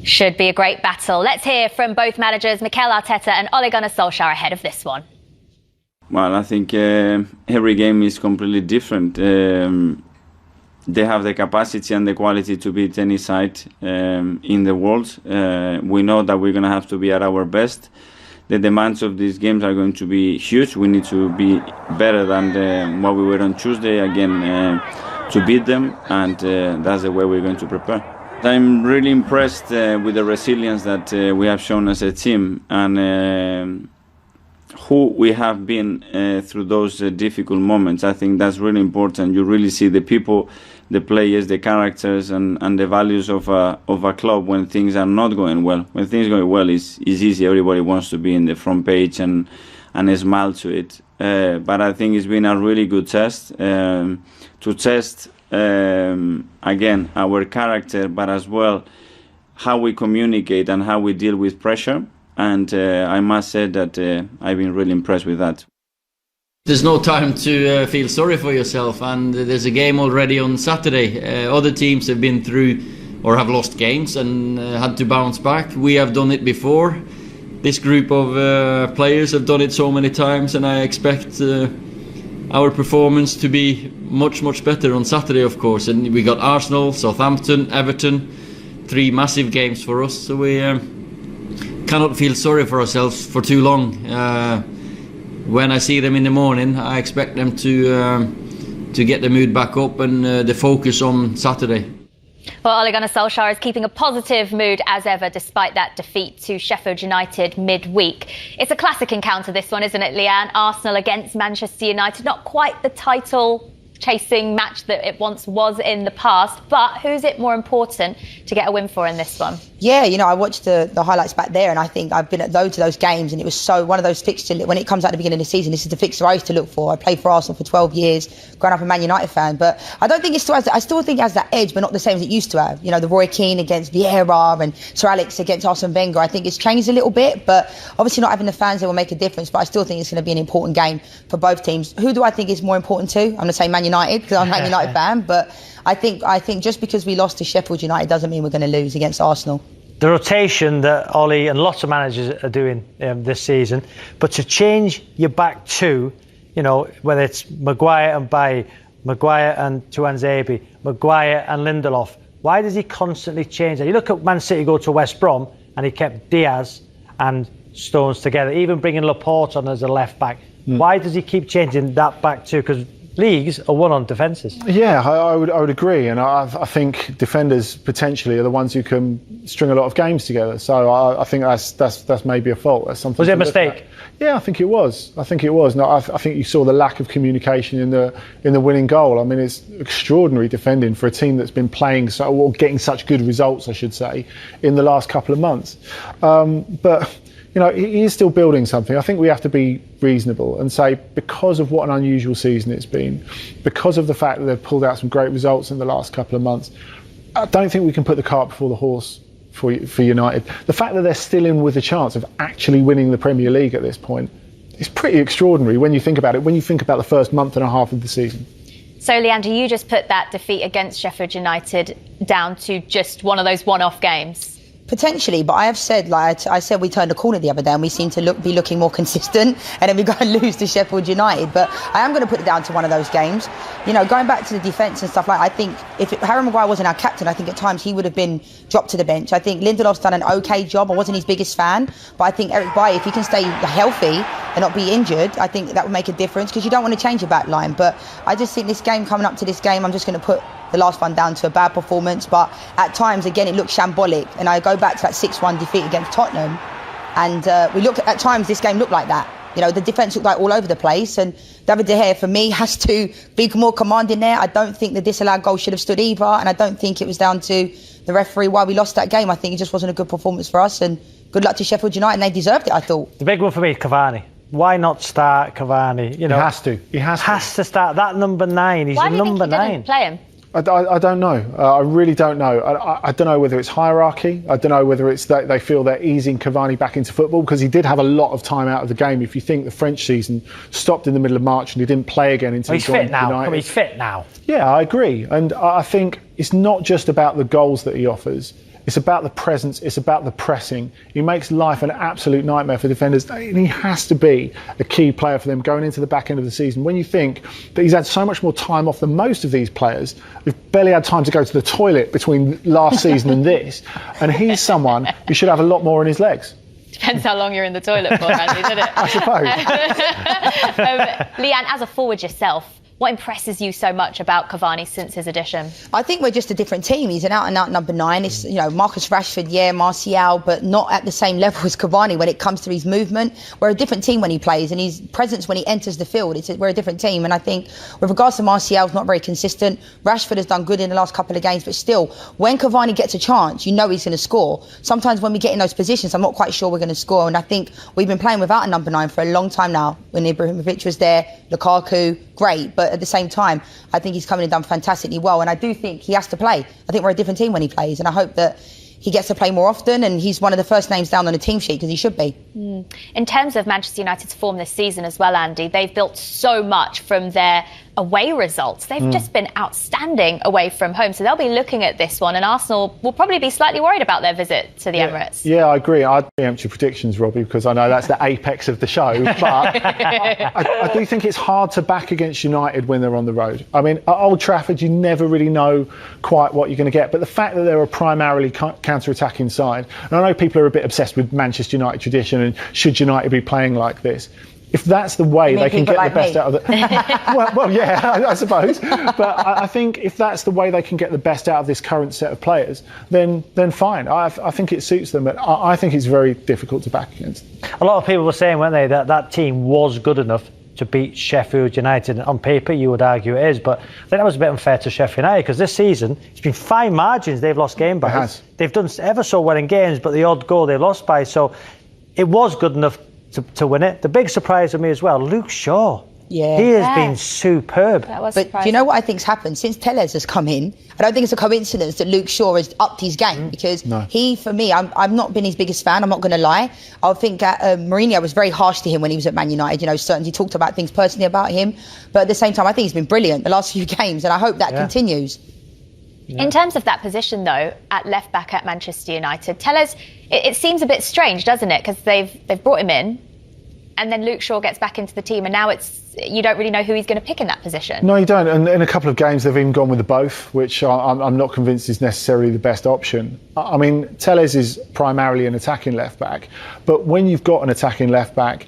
Should be a great battle. Let's hear from both managers, Mikel Arteta and Ole Gunnar Solskjaer, ahead of this one. Well, I think every game is completely different. They have the capacity and the quality to beat any side in the world. We know that we're going to have to be at our best. The demands of these games are going to be huge. We need to be better than what we were on Tuesday again to beat them, and that's the way we're going to prepare. I'm really impressed with the resilience that we have shown as a team, and who we have been through those difficult moments. I think that's really important. You really see the people, the players, the characters, and the values of a club when things are not going well. When things are going well, it's easy. Everybody wants to be in the front page and smile to it. But I think it's been a really good test to test again our character, but as well how we communicate and how we deal with pressure. And I must say that I've been really impressed with that. There's no time to feel sorry for yourself, and there's a game already on Saturday. Other teams have been through or have lost games and had to bounce back. We have done it before. This group of players have done it so many times, and I expect our performance to be much better on Saturday, of course. And we got Arsenal, Southampton, Everton, 3 massive games for us, so we cannot feel sorry for ourselves for too long. When I see them in the morning, I expect them to get the mood back up and the focus on Saturday. Well, Ole Gunnar Solskjaer is keeping a positive mood as ever, despite that defeat to Sheffield United midweek. It's a classic encounter, this one, isn't it, Leanne? Arsenal against Manchester United. Not quite the title-chasing match that it once was in the past, but who's it more important to get a win for in this one? Yeah, I watched the highlights back there, and I think I've been at loads of those games, and it was so one of those fixtures. When it comes out at the beginning of the season, this is the fixture I used to look for. I played for Arsenal for 12 years, growing up a Man United fan, but I don't think I still think it has that edge, but not the same as it used to have. The Roy Keane against Vieira and Sir Alex against Arsene Wenger. I think it's changed a little bit, but obviously not having the fans there will make a difference. But I still think it's going to be an important game for both teams. Who do I think is more important to? I'm going to say Man United because I'm a Man United fan, but I think just because we lost to Sheffield United doesn't mean we're going to lose against Arsenal. The rotation that Ollie and lots of managers are doing this season, but to change your back two, whether it's Maguire and Bailly, Maguire and Tuanzebe, Maguire and Lindelof, why does he constantly change that? You look at Man City go to West Brom and he kept Diaz and Stones together, even bringing Laporte on as a left back. Why does he keep changing that back two? Because leagues are won on defences. Yeah, I would agree, and I think defenders potentially are the ones who can string a lot of games together. So I think that's maybe a fault. That's something. Was it a mistake? Yeah, I think it was. No, I think you saw the lack of communication in the winning goal. I mean, it's extraordinary defending for a team that's been playing or getting such good results, I should say, in the last couple of months. But he is still building something. I think we have to be reasonable and say, because of what an unusual season it's been, because of the fact that they've pulled out some great results in the last couple of months, I don't think we can put the cart before the horse for United. The fact that they're still in with a chance of actually winning the Premier League at this point is pretty extraordinary when you think about it, when you think about the first month and a half of the season. So, Leandro, you just put that defeat against Sheffield United down to just one of those one-off games? Potentially, but I have said, I said we turned a corner the other day and we seem to be looking more consistent, and then we go and lose to Sheffield United. But I am going to put it down to one of those games. Going back to the defence and stuff I think if Harry Maguire wasn't our captain, I think at times he would have been dropped to the bench. I think Lindelof's done an okay job. I wasn't his biggest fan, but I think Eric Bailly, if he can stay healthy and not be injured, I think that would make a difference, because you don't want to change your back line. But I just think this game, coming up to this game, I'm just going to put the last one down to a bad performance, but at times again it looks shambolic, and I go back to that 6-1 defeat against Tottenham, and at times this game looked like that. The defence looked like all over the place, and David De Gea for me has to be more commanding there. I don't think the disallowed goal should have stood either, and I don't think it was down to the referee why we lost that game. I think it just wasn't a good performance for us, and good luck to Sheffield United, and they deserved it, I thought. The big one for me is Cavani. Why not start Cavani? He has to start. That number 9, he's the number 9. Why do you think he didn't play him? I don't know. I really don't know. I don't know whether it's hierarchy. I don't know whether it's that they feel they're easing Cavani back into football, because he did have a lot of time out of the game. If you think the French season stopped in the middle of March and he didn't play again until he's fit now. He's fit now. Yeah, I agree. And I think it's not just about the goals that he offers. It's about the presence. It's about the pressing. He makes life an absolute nightmare for defenders. And he has to be a key player for them going into the back end of the season. When you think that he's had so much more time off than most of these players, who've barely had time to go to the toilet between last season and this, and he's someone who should have a lot more in his legs. Depends how long you're in the toilet for, Andy, doesn't it? I suppose. Leanne, as a forward yourself, what impresses you so much about Cavani since his addition? I think we're just a different team. He's an out-and-out number 9. It's, Marcus Rashford, Martial, but not at the same level as Cavani when it comes to his movement. We're a different team when he plays, and his presence when he enters the field. We're a different team, and I think with regards to Martial's not very consistent. Rashford has done good in the last couple of games, but still, when Cavani gets a chance, he's going to score. Sometimes when we get in those positions, I'm not quite sure we're going to score, and I think we've been playing without a number 9 for a long time now. When Ibrahimovic was there, Lukaku, great, but at the same time, I think he's come in and done fantastically well, and I do think he has to play. I think we're a different team when he plays, and I hope that he gets to play more often, and he's one of the first names down on the team sheet because he should be. In terms of Manchester United's form this season as well, Andy, they've built so much from their away results. They've just been outstanding away from home, so they'll be looking at this one, and Arsenal will probably be slightly worried about their visit to the Emirates. Yeah, I agree. I'd preempt your predictions, Robbie, because I know that's the apex of the show, but I do think it's hard to back against United when they're on the road. I mean, at Old Trafford, you never really know quite what you're going to get, but the fact that they're a primarily counter-attacking side, and I know people are a bit obsessed with Manchester United tradition and should United be playing like this. If that's the way they can get the best out of it, well, yeah, I suppose. But I think if that's the way they can get the best out of this current set of players, then fine. I think it suits them, but I think it's very difficult to back against. A lot of people were saying, weren't they, that team was good enough to beat Sheffield United. On paper, you would argue it is, but I think that was a bit unfair to Sheffield United because this season, it's been fine margins they've lost game by. It has. They've done ever so well in games, but the odd goal they've lost by. So it was good enough to win it. The big surprise for me as well, Luke Shaw. Yeah. He has been superb. That was But surprising. do you know what I think's happened? Since Telles has come in, I don't think it's a coincidence that Luke Shaw has upped his game because he, for me, I've not been his biggest fan, I'm not going to lie. I think Mourinho was very harsh to him when he was at Man United. Certainly talked about things personally about him. But at the same time, I think he's been brilliant the last few games, and I hope that continues. In terms of that position, though, at left back at Manchester United, Telles, it seems a bit strange, doesn't it? Because they've brought him in, and then Luke Shaw gets back into the team, and now you don't really know who he's going to pick in that position. No, you don't. And in a couple of games, they've even gone with the both, which I'm not convinced is necessarily the best option. I mean, Telles is primarily an attacking left back, but when you've got an attacking left back,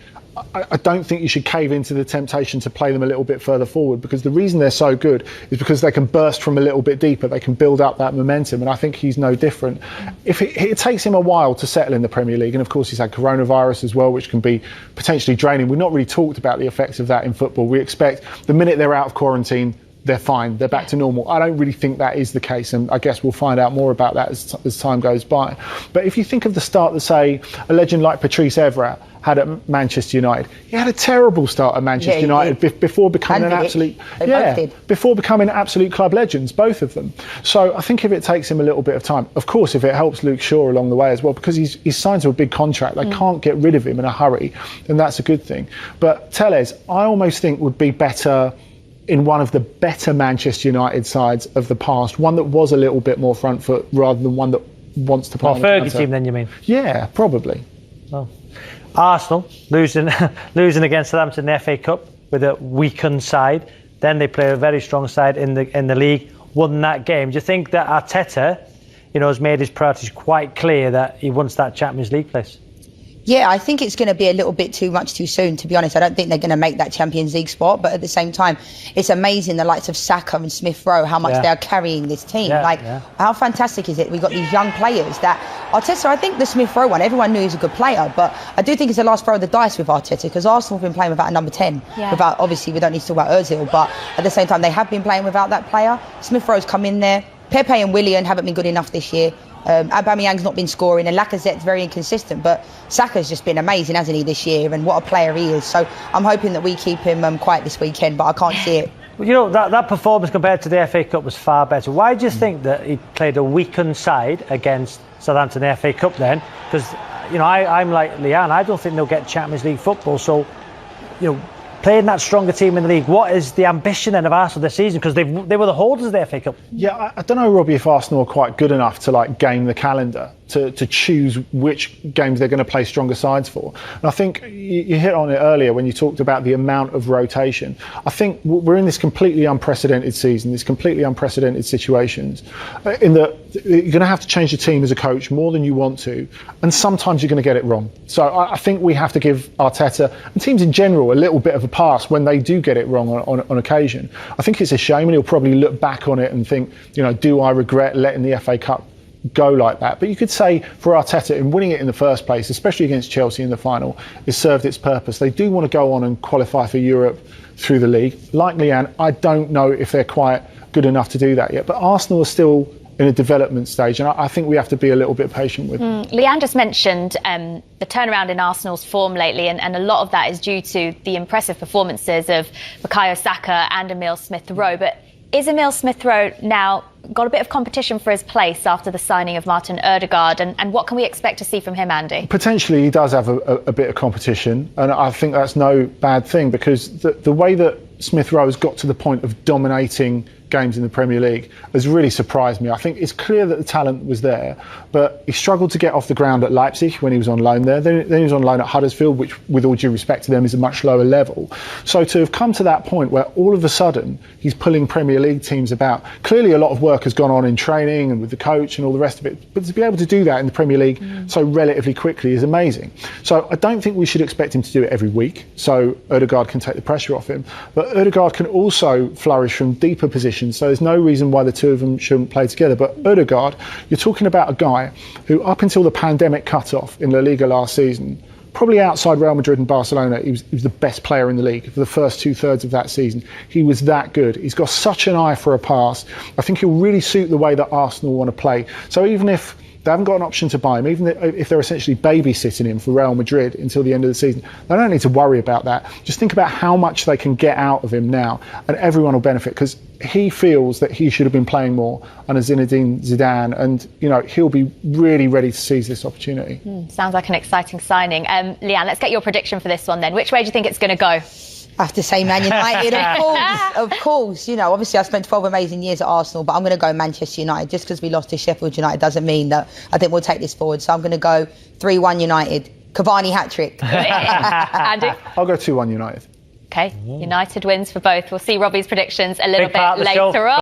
I don't think you should cave into the temptation to play them a little bit further forward, because the reason they're so good is because they can burst from a little bit deeper. They can build up that momentum, and I think he's no different. If it takes him a while to settle in the Premier League, and of course he's had coronavirus as well, which can be potentially draining. We've not really talked about the effects of that in football. We expect the minute they're out of quarantine, they're fine, they're back to normal. I don't really think that is the case, and I guess we'll find out more about that as time goes by. But if you think of the start that, say, a legend like Patrice Evra had at Manchester United, he had a terrible start at Manchester United before becoming before becoming absolute club legends, both of them. So I think if it takes him a little bit of time, of course, if it helps Luke Shaw along the way as well, because he's signed to a big contract, they can't get rid of him in a hurry, then that's a good thing. But Telles, I almost think would be better in one of the better Manchester United sides of the past, one that was a little bit more front foot rather than one that wants to play on the Fergie counter. team then, you mean? Yeah, probably. Well, Arsenal losing against Southampton in the FA Cup with a weakened side. Then they play a very strong side in the league, won that game. Do you think that Arteta, has made his priorities quite clear that he wants that Champions League place? Yeah, I think it's going to be a little bit too much too soon, to be honest. I don't think they're going to make that Champions League spot, but at the same time, it's amazing the likes of Saka and Smith Rowe, how much they're carrying this team. How fantastic is it? We've got these young players that Arteta, I think the Smith Rowe one, everyone knew he was a good player, but I do think it's the last throw of the dice with Arteta, because Arsenal have been playing without a number 10. Without, obviously, we don't need to talk about Ozil, but at the same time, they have been playing without that player. Smith Rowe's come in there. Pepe and Willian haven't been good enough this year. Aubameyang's not been scoring, and Lacazette's very inconsistent, but Saka's just been amazing, hasn't he, this year, and what a player he is. So I'm hoping that we keep him quiet this weekend, but I can't see it. Well, that performance compared to the FA Cup was far better. Why do you think that he played a weakened side against Southampton in the FA Cup then? Because, I'm like Leanne, I don't think they'll get Champions League football, so, playing that stronger team in the league, what is the ambition then of Arsenal this season? Because they were the holders of the FA Cup. Yeah, I don't know, Robbie, if Arsenal are quite good enough to like game the calendar to choose which games they're going to play stronger sides for. And I think you hit on it earlier when you talked about the amount of rotation. I think we're in this completely unprecedented season, these completely unprecedented situations, in that you're going to have to change the team as a coach more than you want to, and sometimes you're going to get it wrong. So I think we have to give Arteta and teams in general a little bit of a pass when they do get it wrong on occasion. I think it's a shame, and he'll probably look back on it and think, do I regret letting the FA Cup go like that? But you could say for Arteta, in winning it in the first place, especially against Chelsea in the final, it served its purpose. They do want to go on and qualify for Europe through the league. Like Leanne, I don't know if they're quite good enough to do that yet, but Arsenal are still in a development stage, and I think we have to be a little bit patient with them. Leanne just mentioned the turnaround in Arsenal's form lately, and a lot of that is due to the impressive performances of Bukayo Saka and Emile Smith-Rowe. But is Emile Smith-Rowe now got a bit of competition for his place after the signing of Martin Ødegaard, and what can we expect to see from him, Andy? Potentially he does have a bit of competition, and I think that's no bad thing, because the way that Smith-Rowe has got to the point of dominating games in the Premier League has really surprised me. I think it's clear that the talent was there, but he struggled to get off the ground at Leipzig when he was on loan there. Then he was on loan at Huddersfield, which, with all due respect to them, is a much lower level. So to have come to that point where all of a sudden he's pulling Premier League teams about, clearly a lot of work has gone on in training and with the coach and all the rest of it, but to be able to do that in the Premier League so relatively quickly is amazing. So I don't think we should expect him to do it every week, so Ødegaard can take the pressure off him, but Ødegaard can also flourish from deeper positions. So there's no reason why the two of them shouldn't play together. But Ødegaard, you're talking about a guy who, up until the pandemic cut-off in La Liga last season, probably outside Real Madrid and Barcelona, he was the best player in the league for the first 2/3 of that season. He was that good. He's got such an eye for a pass. I think he'll really suit the way that Arsenal want to play. So even if they haven't got an option to buy him, even if they're essentially babysitting him for Real Madrid until the end of the season, they don't need to worry about that. Just think about how much they can get out of him now, and everyone will benefit, because he feels that he should have been playing more under Zinedine Zidane, and he'll be really ready to seize this opportunity. Sounds like an exciting signing. Leanne, let's get your prediction for this one then. Which way do you think it's going to go? I have to say Man United, of course. Obviously I spent 12 amazing years at Arsenal, but I'm going to go Manchester United. Just because we lost to Sheffield United doesn't mean that I think we'll take this forward. So I'm going to go 3-1 United. Cavani hat-trick. Andy? I'll go 2-1 United. Okay, United wins for both. We'll see Robbie's predictions a little bit later on.